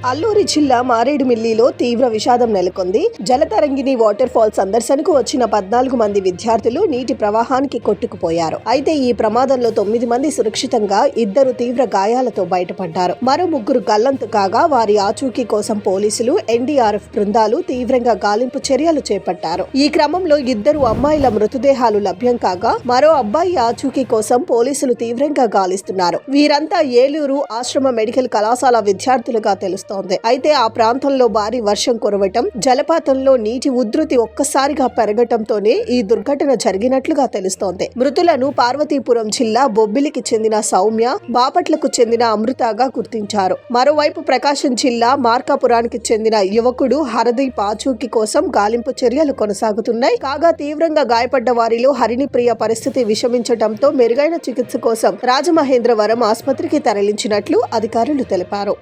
అల్లూరి జిల్లా మారేడుమిల్లిలో తీవ్ర విషాదం నెలకొంది. జలతరంగిణి వాటర్ ఫాల్ సందర్శనకు వచ్చిన 14 మంది విద్యార్థులు నీటి ప్రవాహానికి కొట్టుకుపోయారు. అయితే ఈ ప్రమాదంలో 9 మంది సురక్షితంగా, 2 తీవ్ర గాయాలతో బయటపడ్డారు. మరో 3 గల్లంతు కాగా వారి ఆచూకీ కోసం పోలీసులు, ఎన్డీఆర్ఎఫ్ బృందాలు తీవ్రంగా గాలింపు చర్యలు చేపట్టారు. ఈ క్రమంలో 2 అమ్మాయిల మృతదేహాలు లభ్యం కాగా మరో అబ్బాయి ఆచూకీ కోసం పోలీసులు తీవ్రంగా గాలిస్తున్నారు. వీరంతా ఏలూరు ఆశ్రమ మెడికల్ కళాశాల విద్యార్థులుగా తెలుస్తోంది. అయితే ఆ ప్రాంతంలో భారీ వర్షం కురవటం, జలపాతంలో నీటి ఉధృతి ఒక్కసారిగా పెరగటంతోనే ఈ దుర్ఘటన జరిగినట్లుగా తెలుస్తోంది. మృతులను పార్వతీపురం జిల్లా బొబ్బిలికి చెందిన సౌమ్య, బాపట్లకు చెందిన అమృతగా గుర్తించారు. మరోవైపు ప్రకాశం జిల్లా మార్కాపురానికి చెందిన యువకుడు హరదీప్ ఆచూకీ కోసం గాలింపు చర్యలు కొనసాగుతున్నాయి. కాగా తీవ్రంగా గాయపడ్డ వారిలో హరిణిప్రియ పరిస్థితి విషమించటంతో మెరుగైన చికిత్స కోసం రాజమహేంద్రవరం ఆసుపత్రికి తరలించినట్లు అధికారులు తెలిపారు.